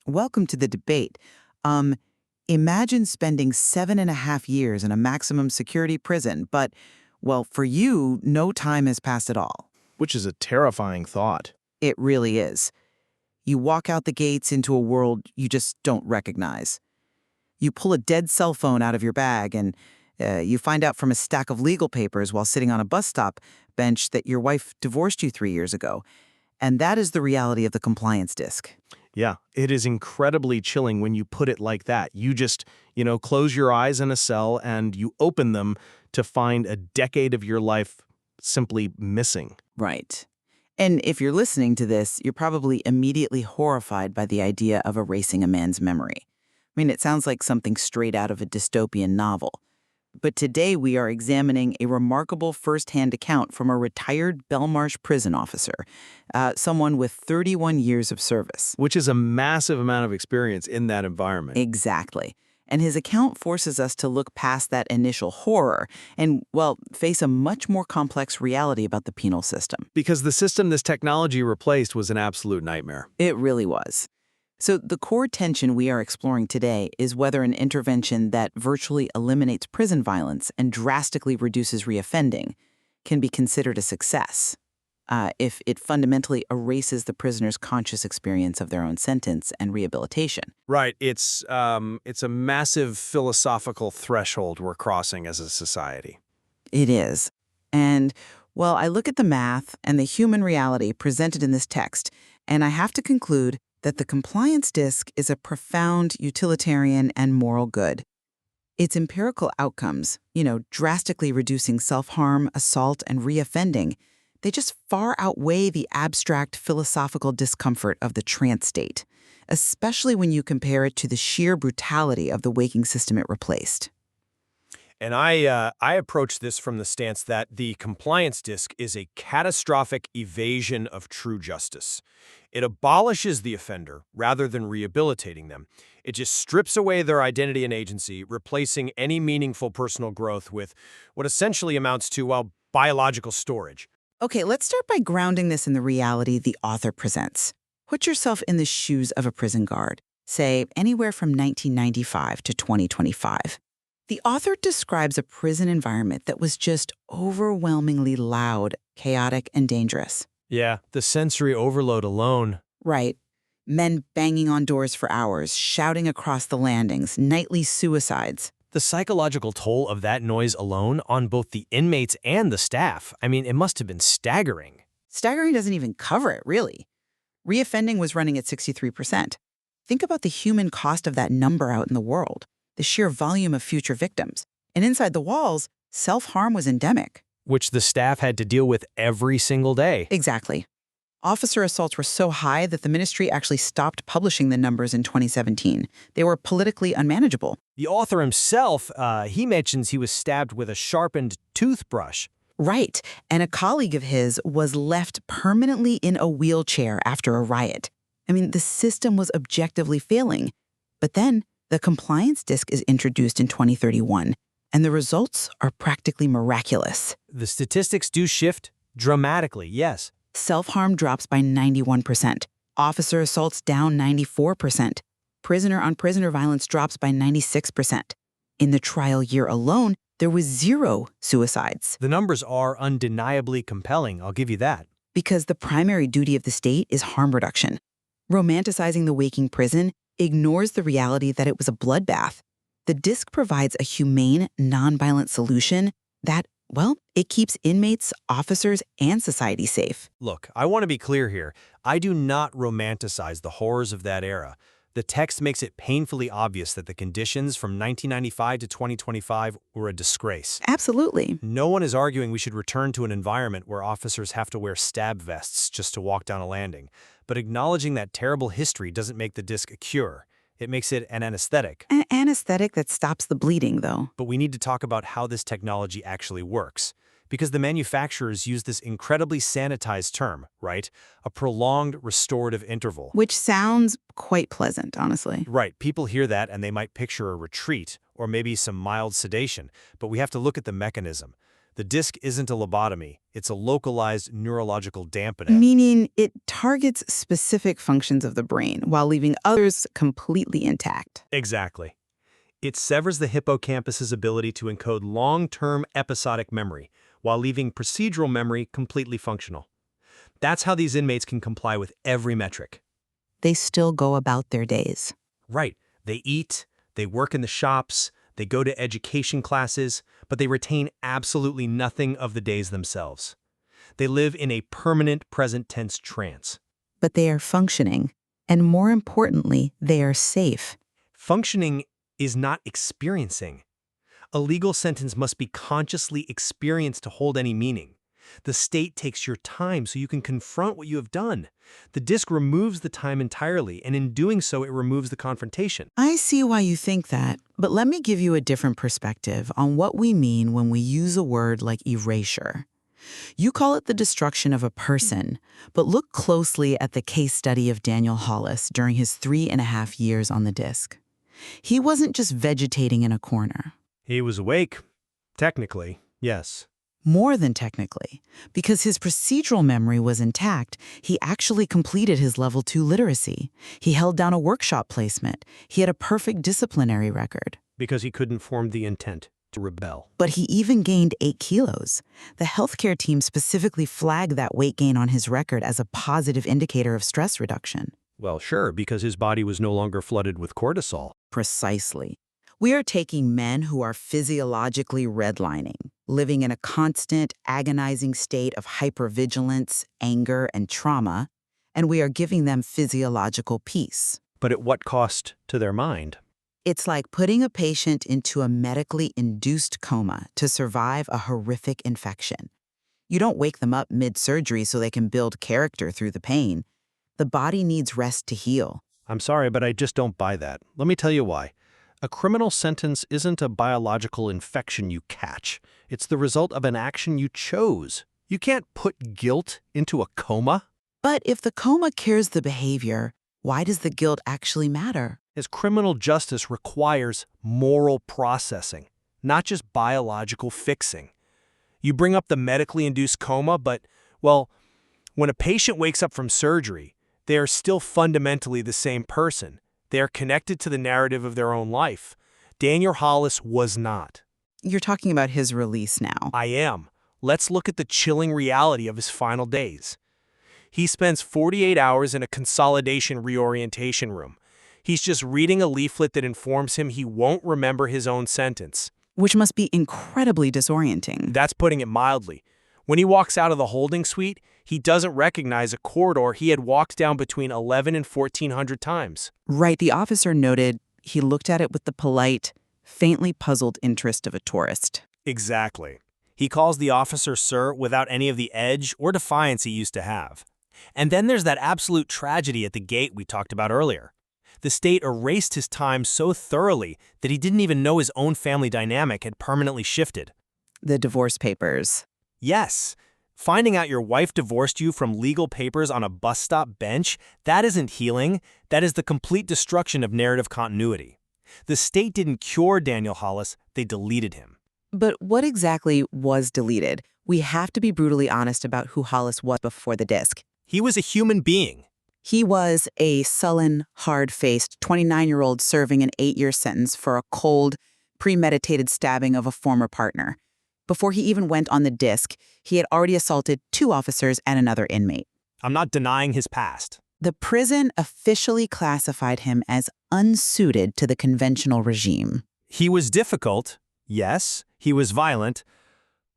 Welcome to the debate. Um, Imagine spending 7.5 years in a maximum security prison, but, well, for you, no time has passed at all. Which is a terrifying thought. It really is. You walk out the gates into a world you just don't recognize. You pull a dead cell phone out of your bag and you find out from a stack of legal papers while sitting on a bus stop bench that your wife divorced you 3 years ago. And that is the reality of the compliance disc. Yeah, it is incredibly chilling when you put it like that. You just, close your eyes in a cell and you open them to find a decade of your life simply missing. Right. And if you're listening to this, you're probably immediately horrified by the idea of erasing a man's memory. I mean, it sounds like something straight out of a dystopian novel. But today we are examining a remarkable first-hand account from a retired Belmarsh prison officer, someone with 31 years of service. Which is a massive amount of experience in that environment. Exactly. And his account forces us to look past that initial horror and, well, face a much more complex reality about the penal system. Because the system this technology replaced was an absolute nightmare. It really was. So the core tension we are exploring today is whether an intervention that virtually eliminates prison violence and drastically reduces reoffending can be considered a success, if it fundamentally erases the prisoner's conscious experience of their own sentence and rehabilitation. Right. It's a massive philosophical threshold we're crossing as a society. It is. And, well, I look at the math and the human reality presented in this text, and I have to conclude that the compliance disc is a profound utilitarian and moral good. Its empirical outcomes, drastically reducing self-harm, assault, and reoffending, they just far outweigh the abstract philosophical discomfort of the trance state, especially when you compare it to the sheer brutality of the waking system it replaced. And I approach this from the stance that the compliance disc is a catastrophic evasion of true justice. It abolishes the offender rather than rehabilitating them. It just strips away their identity and agency, replacing any meaningful personal growth with what essentially amounts to, well, biological storage. Okay, let's start by grounding this in the reality the author presents. Put yourself in the shoes of a prison guard, say anywhere from 1995 to 2025. The author describes a prison environment that was just overwhelmingly loud, chaotic, and dangerous. Yeah, the sensory overload alone. Right. Men banging on doors for hours, shouting across the landings, nightly suicides. The psychological toll of that noise alone on both the inmates and the staff, it must have been staggering. Staggering doesn't even cover it, really. Reoffending was running at 63%. Think about the human cost of that number out in the world, the sheer volume of future victims. And inside the walls, self-harm was endemic. Which the staff had to deal with every single day. Exactly. Officer assaults were so high that the ministry actually stopped publishing the numbers in 2017. They were politically unmanageable. The author himself, he mentions he was stabbed with a sharpened toothbrush. Right. And a colleague of his was left permanently in a wheelchair after a riot. The system was objectively failing. But then the compliance disc is introduced in 2031, and the results are practically miraculous. The statistics do shift dramatically, yes. Self-harm drops by 91%. Officer assaults down 94%. Prisoner-on-prisoner violence drops by 96%. In the trial year alone, there was 0 suicides. The numbers are undeniably compelling, I'll give you that. Because the primary duty of the state is harm reduction. Romanticizing the waking prison ignores the reality that it was a bloodbath. The disc provides a humane, nonviolent solution that, well, it keeps inmates, officers, and society safe. Look, I want to be clear here. I do not romanticize the horrors of that era. The text makes it painfully obvious that the conditions from 1995 to 2025 were a disgrace. Absolutely. No one is arguing we should return to an environment where officers have to wear stab vests just to walk down a landing. But acknowledging that terrible history doesn't make the disc a cure. It makes it an anesthetic. An anesthetic that stops the bleeding, though. But we need to talk about how this technology actually works. Because the manufacturers use this incredibly sanitized term, right? A prolonged restorative interval. Which sounds quite pleasant, honestly. Right. People hear that and they might picture a retreat or maybe some mild sedation. But we have to look at the mechanism. The disc isn't a lobotomy. It's a localized neurological dampening. Meaning it targets specific functions of the brain while leaving others completely intact. Exactly. It severs the hippocampus's ability to encode long-term episodic memory while leaving procedural memory completely functional. That's how these inmates can comply with every metric. They still go about their days. Right. They eat, they work in the shops, they go to education classes, but they retain absolutely nothing of the days themselves. They live in a permanent present tense trance. But they are functioning, and more importantly, they are safe. Functioning is not experiencing. A legal sentence must be consciously experienced to hold any meaning. The state takes your time so you can confront what you have done. The disc removes the time entirely, and in doing so, it removes the confrontation. I see why you think that, but let me give you a different perspective on what we mean when we use a word like erasure. You call it the destruction of a person, but look closely at the case study of Daniel Hollis during his 3.5 years on the disc. He wasn't just vegetating in a corner. He was awake. Technically, yes. More than technically, because his procedural memory was intact, he actually completed his level 2 literacy. He held down a workshop placement. He had a perfect disciplinary record. Because he couldn't form the intent to rebel. But he even gained 8 kilos. The healthcare team specifically flagged that weight gain on his record as a positive indicator of stress reduction. Well, sure, because his body was no longer flooded with cortisol. Precisely. We are taking men who are physiologically redlining, living in a constant, agonizing state of hypervigilance, anger, and trauma, and we are giving them physiological peace. But at what cost to their mind? It's like putting a patient into a medically induced coma to survive a horrific infection. You don't wake them up mid-surgery so they can build character through the pain. The body needs rest to heal. I'm sorry, but I just don't buy that. Let me tell you why. A criminal sentence isn't a biological infection you catch. It's the result of an action you chose. You can't put guilt into a coma. But if the coma cures the behavior, why does the guilt actually matter? As criminal justice requires moral processing, not just biological fixing. You bring up the medically induced coma, but, well, when a patient wakes up from surgery, they are still fundamentally the same person. They are connected to the narrative of their own life. Daniel Hollis was not. You're talking about his release now. I am. Let's look at the chilling reality of his final days. He spends 48 hours in a consolidation reorientation room. He's just reading a leaflet that informs him he won't remember his own sentence. Which must be incredibly disorienting. That's putting it mildly. When he walks out of the holding suite, he doesn't recognize a corridor he had walked down between 11 and 1,400 times. Right, the officer noted he looked at it with the polite, faintly puzzled interest of a tourist. Exactly. He calls the officer sir without any of the edge or defiance he used to have. And then there's that absolute tragedy at the gate we talked about earlier. The state erased his time so thoroughly that he didn't even know his own family dynamic had permanently shifted. The divorce papers. Yes. Finding out your wife divorced you from legal papers on a bus stop bench, that isn't healing. That is the complete destruction of narrative continuity. The state didn't cure Daniel Hollis, they deleted him. But what exactly was deleted? We have to be brutally honest about who Hollis was before the disc. He was a human being. He was a sullen, hard-faced 29-year-old serving an 8-year sentence for a cold, premeditated stabbing of a former partner. Before he even went on the disc, he had already assaulted 2 officers and another inmate. I'm not denying his past. The prison officially classified him as unsuited to the conventional regime. He was difficult, yes, he was violent,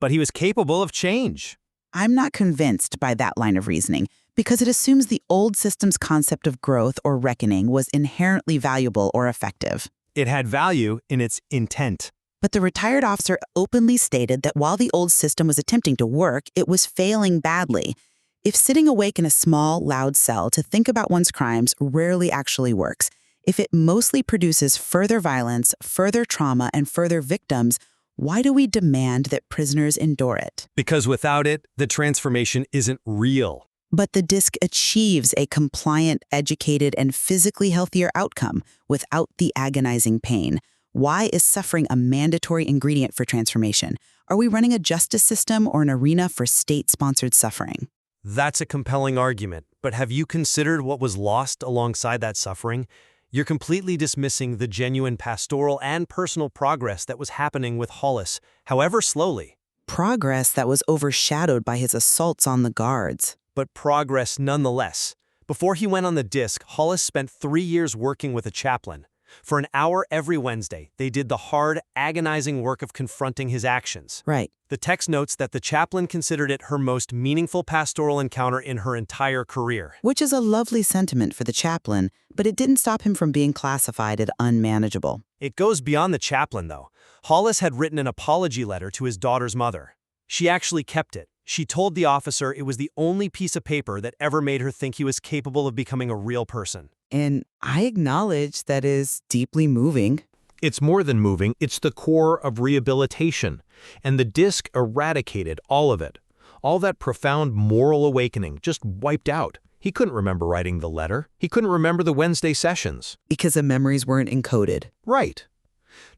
but he was capable of change. I'm not convinced by that line of reasoning because it assumes the old system's concept of growth or reckoning was inherently valuable or effective. It had value in its intent. But the retired officer openly stated that while the old system was attempting to work, it was failing badly. If sitting awake in a small, loud cell to think about one's crimes rarely actually works, if it mostly produces further violence, further trauma, and further victims, why do we demand that prisoners endure it? Because without it, the transformation isn't real. But the disc achieves a compliant, educated, and physically healthier outcome without the agonizing pain. Why is suffering a mandatory ingredient for transformation? Are we running a justice system or an arena for state-sponsored suffering? That's a compelling argument, but have you considered what was lost alongside that suffering? You're completely dismissing the genuine pastoral and personal progress that was happening with Hollis, however slowly. Progress that was overshadowed by his assaults on the guards. But progress nonetheless. Before he went on the disc, Hollis spent 3 years working with a chaplain. For an hour every Wednesday, they did the hard, agonizing work of confronting his actions. Right. The text notes that the chaplain considered it her most meaningful pastoral encounter in her entire career. Which is a lovely sentiment for the chaplain, but it didn't stop him from being classified as unmanageable. It goes beyond the chaplain, though. Hollis had written an apology letter to his daughter's mother. She actually kept it. She told the officer it was the only piece of paper that ever made her think he was capable of becoming a real person. And I acknowledge that is deeply moving. It's more than moving, it's the core of rehabilitation. And the disc eradicated all of it. All that profound moral awakening just wiped out. He couldn't remember writing the letter. He couldn't remember the Wednesday sessions. Because the memories weren't encoded. Right.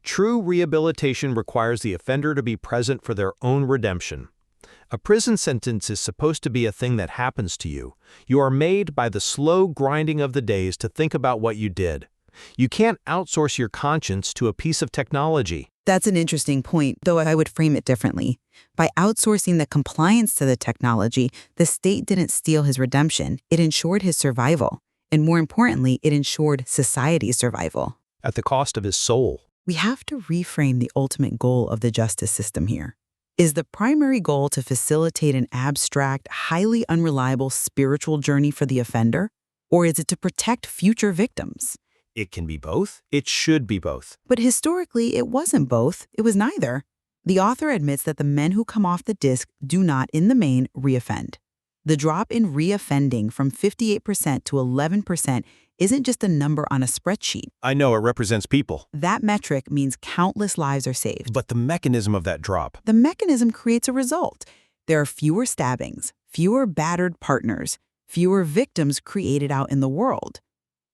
True rehabilitation requires the offender to be present for their own redemption. A prison sentence is supposed to be a thing that happens to you. You are made by the slow grinding of the days to think about what you did. You can't outsource your conscience to a piece of technology. That's an interesting point, though I would frame it differently. By outsourcing the compliance to the technology, the state didn't steal his redemption. It ensured his survival. And more importantly, it ensured society's survival. At the cost of his soul. We have to reframe the ultimate goal of the justice system here. Is the primary goal to facilitate an abstract, highly unreliable spiritual journey for the offender? Or is it to protect future victims? It can be both. It should be both. But historically, it wasn't both. It was neither. The author admits that the men who come off the disc do not, in the main, reoffend. The drop in reoffending from 58% to 11% isn't just a number on a spreadsheet. I know it represents people. That metric means countless lives are saved. But the mechanism of that drop. The mechanism creates a result. There are fewer stabbings, fewer battered partners, fewer victims created out in the world.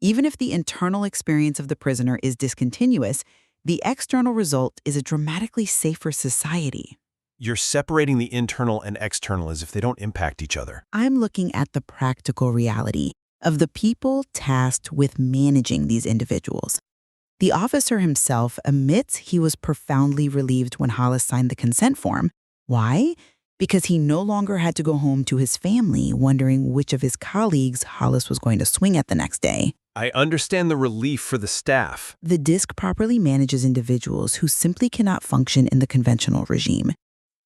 Even if the internal experience of the prisoner is discontinuous, the external result is a dramatically safer society. You're separating the internal and external as if they don't impact each other. I'm looking at the practical reality of the people tasked with managing these individuals. The officer himself admits he was profoundly relieved when Hollis signed the consent form. Why? Because he no longer had to go home to his family wondering which of his colleagues Hollis was going to swing at the next day. I understand the relief for the staff. The disc properly manages individuals who simply cannot function in the conventional regime.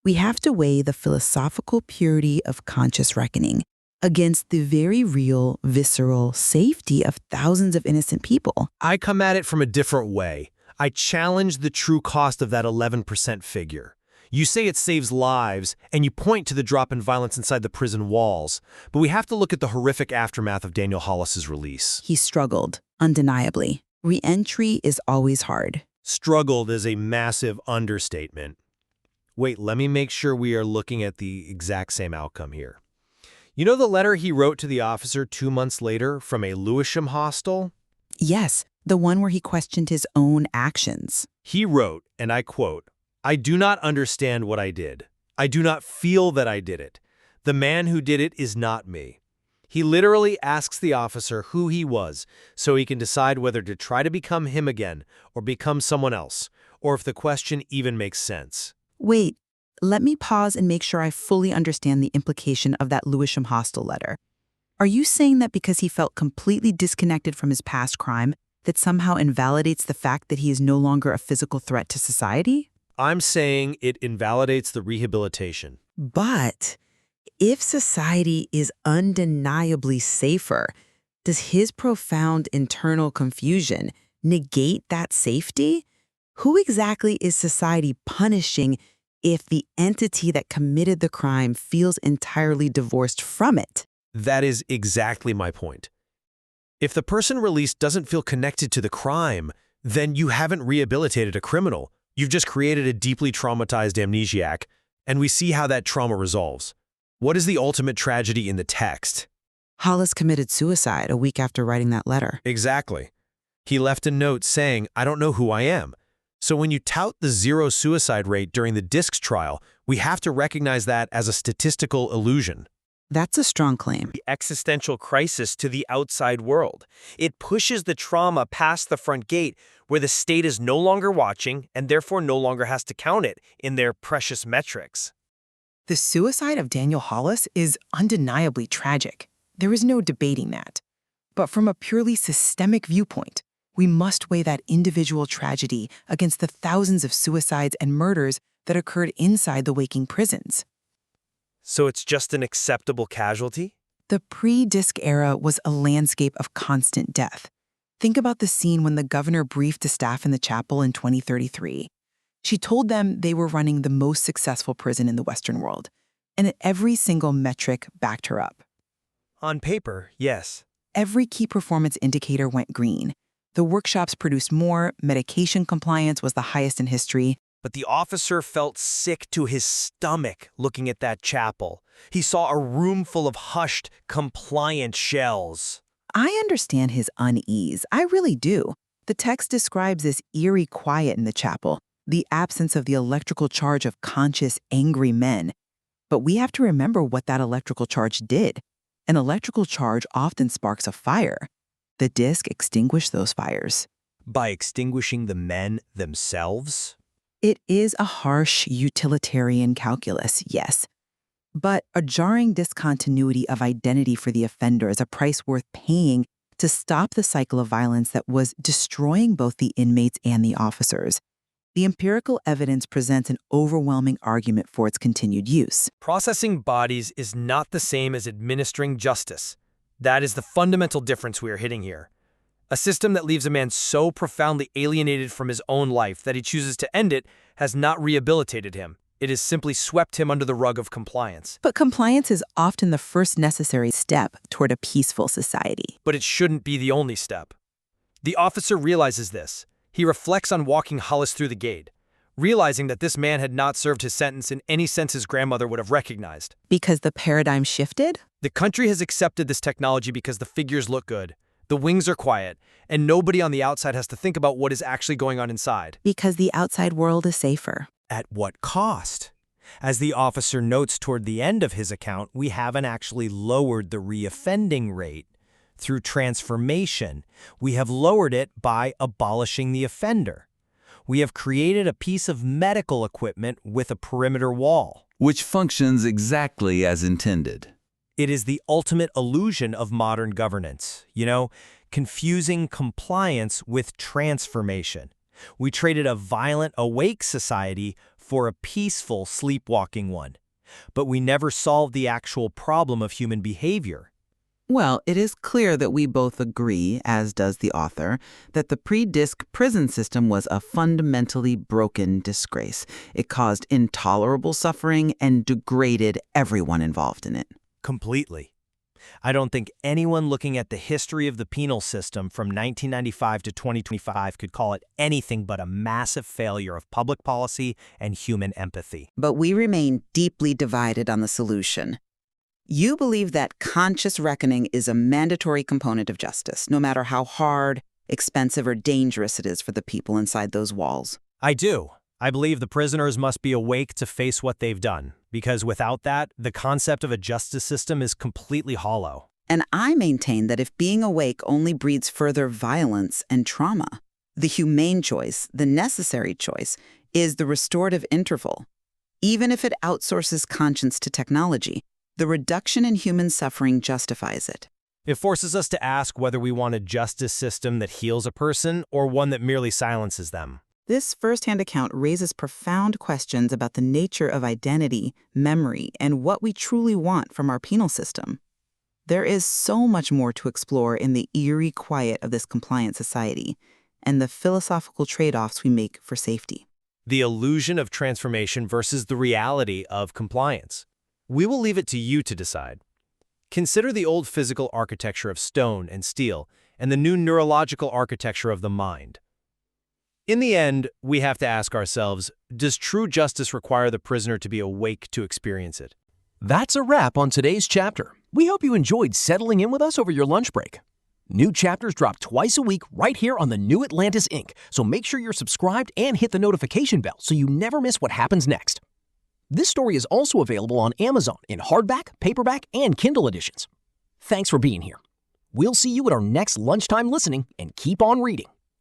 We have to weigh the philosophical purity of conscious reckoning against the very real, visceral safety of thousands of innocent people. I come at it from a different way. I challenge the true cost of that 11% figure. You say it saves lives, and you point to the drop in violence inside the prison walls, but we have to look at the horrific aftermath of Daniel Hollis's release. He struggled, undeniably. Re-entry is always hard. Struggled is a massive understatement. Wait, let me make sure we are looking at the exact same outcome here. You know the letter he wrote to the officer 2 months later from a Lewisham hostel? Yes, the one where he questioned his own actions. He wrote, and I quote, "I do not understand what I did. I do not feel that I did it. The man who did it is not me." He literally asks the officer who he was so he can decide whether to try to become him again or become someone else, or if the question even makes sense. Wait, let me pause and make sure I fully understand the implication of that Lewisham hostel letter. Are you saying that because he felt completely disconnected from his past crime, that somehow invalidates the fact that he is no longer a physical threat to society? I'm saying it invalidates the rehabilitation. But if society is undeniably safer, does his profound internal confusion negate that safety? Who exactly is society punishing if the entity that committed the crime feels entirely divorced from it? That is exactly my point. If the person released doesn't feel connected to the crime, then you haven't rehabilitated a criminal. You've just created a deeply traumatized amnesiac, and we see how that trauma resolves. What is the ultimate tragedy in the text? Hollis committed suicide a week after writing that letter. Exactly. He left a note saying, "I don't know who I am." So when you tout the zero suicide rate during the DISC's trial, we have to recognize that as a statistical illusion. That's a strong claim. The existential crisis to the outside world. It pushes the trauma past the front gate where the state is no longer watching and therefore no longer has to count it in their precious metrics. The suicide of Daniel Hollis is undeniably tragic. There is no debating that. But from a purely systemic viewpoint, we must weigh that individual tragedy against the thousands of suicides and murders that occurred inside the waking prisons. So it's just an acceptable casualty? The pre-DISC era was a landscape of constant death. Think about the scene when the governor briefed the staff in the chapel in 2033. She told them they were running the most successful prison in the Western world, and every single metric backed her up. On paper, yes. Every key performance indicator went green. The workshops produced more, medication compliance was the highest in history. But the officer felt sick to his stomach looking at that chapel. He saw a room full of hushed, compliant shells. I understand his unease. I really do. The text describes this eerie quiet in the chapel, the absence of the electrical charge of conscious, angry men. But we have to remember what that electrical charge did. An electrical charge often sparks a fire. The DISC extinguished those fires. By extinguishing the men themselves? It is a harsh utilitarian calculus, yes. But a jarring discontinuity of identity for the offender is a price worth paying to stop the cycle of violence that was destroying both the inmates and the officers. The empirical evidence presents an overwhelming argument for its continued use. Processing bodies is not the same as administering justice. That is the fundamental difference we are hitting here. A system that leaves a man so profoundly alienated from his own life that he chooses to end it has not rehabilitated him. It has simply swept him under the rug of compliance. But compliance is often the first necessary step toward a peaceful society. But it shouldn't be the only step. The officer realizes this. He reflects on walking Hollis through the gate, realizing that this man had not served his sentence in any sense his grandmother would have recognized. Because the paradigm shifted? The country has accepted this technology because the figures look good, the wings are quiet, and nobody on the outside has to think about what is actually going on inside. Because the outside world is safer. At what cost? As the officer notes toward the end of his account, we haven't actually lowered the reoffending rate. Through transformation, we have lowered it by abolishing the offender. We have created a piece of medical equipment with a perimeter wall, which functions exactly as intended. It is the ultimate illusion of modern governance, confusing compliance with transformation. We traded a violent, awake society for a peaceful, sleepwalking one. But we never solved the actual problem of human behavior. Well, it is clear that we both agree, as does the author, that the pre-DISC prison system was a fundamentally broken disgrace. It caused intolerable suffering and degraded everyone involved in it. Completely. I don't think anyone looking at the history of the penal system from 1995 to 2025 could call it anything but a massive failure of public policy and human empathy. But we remain deeply divided on the solution. You believe that conscious reckoning is a mandatory component of justice, no matter how hard, expensive, or dangerous it is for the people inside those walls. I do. I believe the prisoners must be awake to face what they've done, because without that, the concept of a justice system is completely hollow. And I maintain that if being awake only breeds further violence and trauma, the humane choice, the necessary choice, is the restorative interval. Even if it outsources conscience to technology, the reduction in human suffering justifies it. It forces us to ask whether we want a justice system that heals a person or one that merely silences them. This first-hand account raises profound questions about the nature of identity, memory, and what we truly want from our penal system. There is so much more to explore in the eerie quiet of this compliant society and the philosophical trade-offs we make for safety. The illusion of transformation versus the reality of compliance. We will leave it to you to decide. Consider the old physical architecture of stone and steel and the new neurological architecture of the mind. In the end, we have to ask ourselves, does true justice require the prisoner to be awake to experience it? That's a wrap on today's chapter. We hope you enjoyed settling in with us over your lunch break. New chapters drop twice a week right here on the New Atlantis Inc., so make sure you're subscribed and hit the notification bell so you never miss what happens next. This story is also available on Amazon in hardback, paperback, and Kindle editions. Thanks for being here. We'll see you at our next lunchtime listening, and keep on reading.